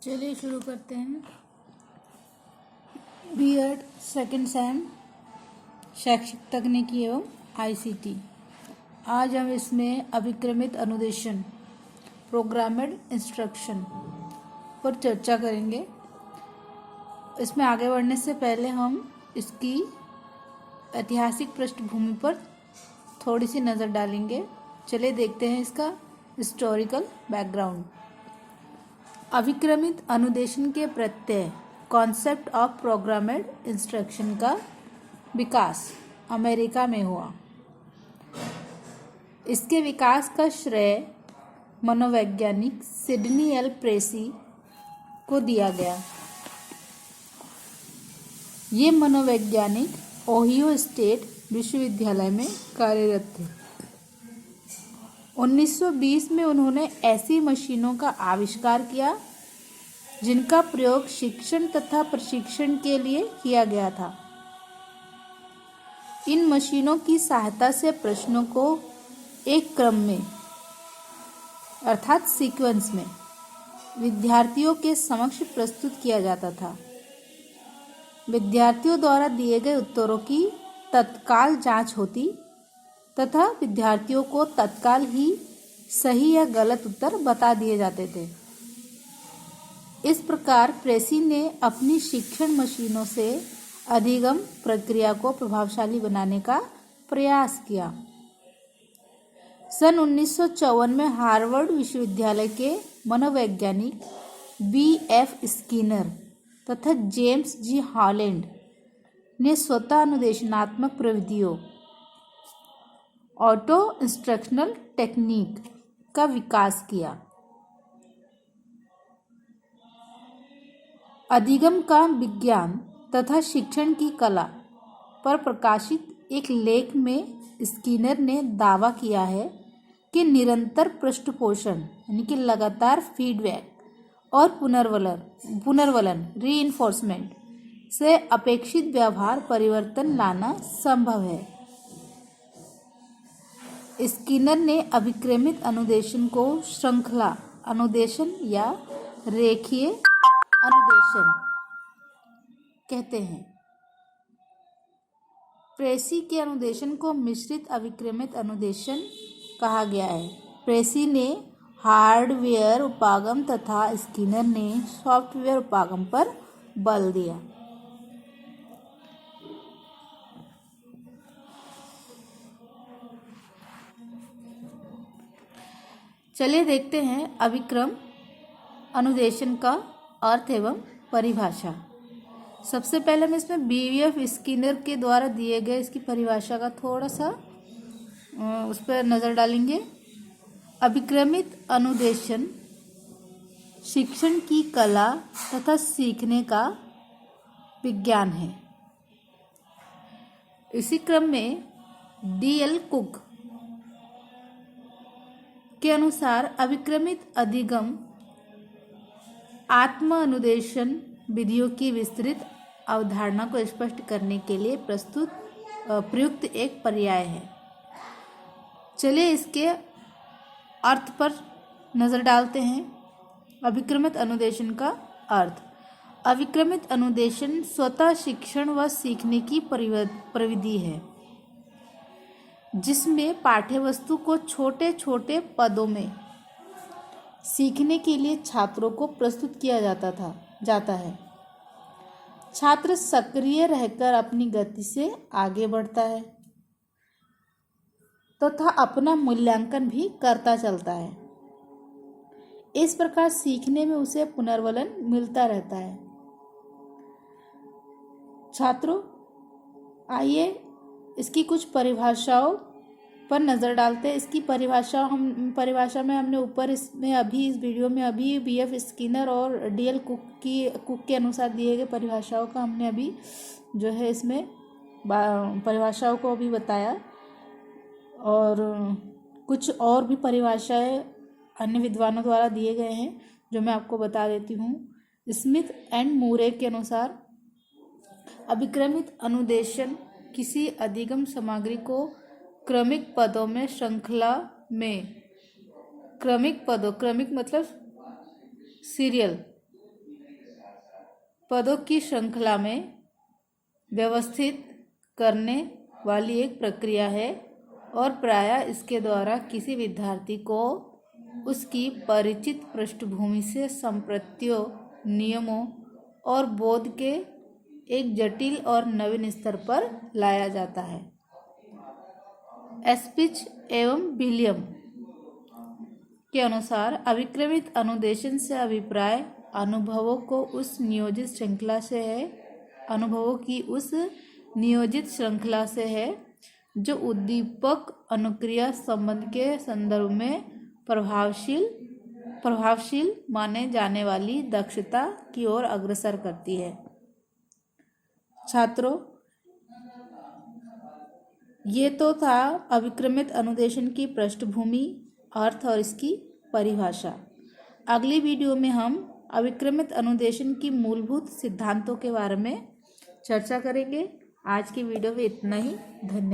चलिए शुरू करते हैं। बीएड सेकंड सेम शैक्षिक तकनीकी एवं आईसीटी। आज हम इसमें अभिक्रमित अनुदेशन प्रोग्रामेड इंस्ट्रक्शन पर चर्चा करेंगे। इसमें आगे बढ़ने से पहले हम इसकी ऐतिहासिक पृष्ठभूमि पर थोड़ी सी नज़र डालेंगे। चलिए देखते हैं इसका हिस्टोरिकल बैकग्राउंड। अभिक्रमित अनुदेशन के प्रत्यय कॉन्सेप्ट ऑफ प्रोग्रामेड इंस्ट्रक्शन का विकास अमेरिका में हुआ। इसके विकास का श्रेय मनोवैज्ञानिक सिडनी एल प्रेसी को दिया गया। ये मनोवैज्ञानिक ओहियो स्टेट विश्वविद्यालय में कार्यरत थे। 1920 में उन्होंने ऐसी मशीनों का आविष्कार किया जिनका प्रयोग शिक्षण तथा प्रशिक्षण के लिए किया गया था। इन मशीनों की सहायता से प्रश्नों को एक क्रम में अर्थात सीक्वेंस में विद्यार्थियों के समक्ष प्रस्तुत किया जाता था। विद्यार्थियों द्वारा दिए गए उत्तरों की तत्काल जांच होती तथा विद्यार्थियों को तत्काल ही सही या गलत उत्तर बता दिए जाते थे। इस प्रकार प्रेसी ने अपनी शिक्षण मशीनों से अधिगम प्रक्रिया को प्रभावशाली बनाने का प्रयास किया। सन 1954 में हार्वर्ड विश्वविद्यालय के मनोवैज्ञानिक B.F. स्किनर तथा जेम्स जी हॉलैंड ने स्वतः अनुदेशनात्मक प्रविधियों ऑटो इंस्ट्रक्शनल टेक्निक का विकास किया। अधिगम का विज्ञान तथा शिक्षण की कला पर प्रकाशित एक लेख में स्किनर ने दावा किया है कि निरंतर पृष्ठपोषण यानी कि लगातार फीडबैक और पुनर्वलन रीइंफोर्समेंट से अपेक्षित व्यवहार परिवर्तन लाना संभव है। स्किनर ने अभिक्रमित अनुदेशन को श्रृंखला अनुदेशन या रेखीय अनुदेशन कहते हैं। प्रेसी के अनुदेशन को मिश्रित अभिक्रमित अनुदेशन कहा गया है। प्रेसी ने हार्डवेयर उपागम तथा स्किनर ने सॉफ्टवेयर उपागम पर बल दिया। चलिए देखते हैं अभिक्रम अनुदेशन का अर्थ एवं परिभाषा। सबसे पहले हम इसमें B.F. स्किनर के द्वारा दिए गए इसकी परिभाषा का थोड़ा सा उस पर नज़र डालेंगे। अभिक्रमित अनुदेशन शिक्षण की कला तथा सीखने का विज्ञान है। इसी क्रम में D.L. कुक के अनुसार अभिक्रमित अधिगम आत्म अनुदेशन विधियों की विस्तृत अवधारणा को स्पष्ट करने के लिए प्रयुक्त एक पर्याय है। चलिए इसके अर्थ पर नज़र डालते हैं। अभिक्रमित अनुदेशन का अर्थ। अभिक्रमित अनुदेशन स्वतः शिक्षण व सीखने की प्रविधि है जिसमें पाठ्यवस्तु को छोटे छोटे पदों में सीखने के लिए छात्रों को प्रस्तुत किया जाता है। छात्र सक्रिय रहकर अपनी गति से आगे बढ़ता है तथा अपना मूल्यांकन भी करता चलता है। इस प्रकार सीखने में उसे पुनर्वलन मिलता रहता है। छात्रों, आइए इसकी कुछ परिभाषाओं पर नज़र डालते हैं। इसकी परिभाषा में हमने ऊपर इसमें अभी इस वीडियो में अभी B.F. स्किनर और D.L. कुक के अनुसार दिए गए परिभाषाओं का हमने अभी जो है इसमें परिभाषाओं को अभी बताया। और कुछ और भी परिभाषाएं अन्य विद्वानों द्वारा दिए गए हैं जो मैं आपको बता देती हूँ। स्मिथ एंड मूरे के अनुसार अभिक्रमित अनुदेशन किसी अधिगम सामग्री को क्रमिक पदों में श्रृंखला में क्रमिक मतलब सीरियल पदों की श्रृंखला में व्यवस्थित करने वाली एक प्रक्रिया है और प्रायः इसके द्वारा किसी विद्यार्थी को उसकी परिचित पृष्ठभूमि से संप्रत्यों, नियमों और बोध के एक जटिल और नवीन स्तर पर लाया जाता है। एस्पिच एवं विलियम के अनुसार अभिक्रमित अनुदेशन से अभिप्राय अनुभवों को उस नियोजित श्रृंखला से है अनुभवों की उस नियोजित श्रृंखला से है जो उद्दीपक अनुक्रिया संबंध के संदर्भ में प्रभावशील माने जाने वाली दक्षता की ओर अग्रसर करती है। छात्रों, ये तो था अभिक्रमित अनुदेशन की पृष्ठभूमि, अर्थ और इसकी परिभाषा। अगली वीडियो में हम अभिक्रमित अनुदेशन की मूलभूत सिद्धांतों के बारे में चर्चा करेंगे। आज की वीडियो में इतना ही। धन्यवाद।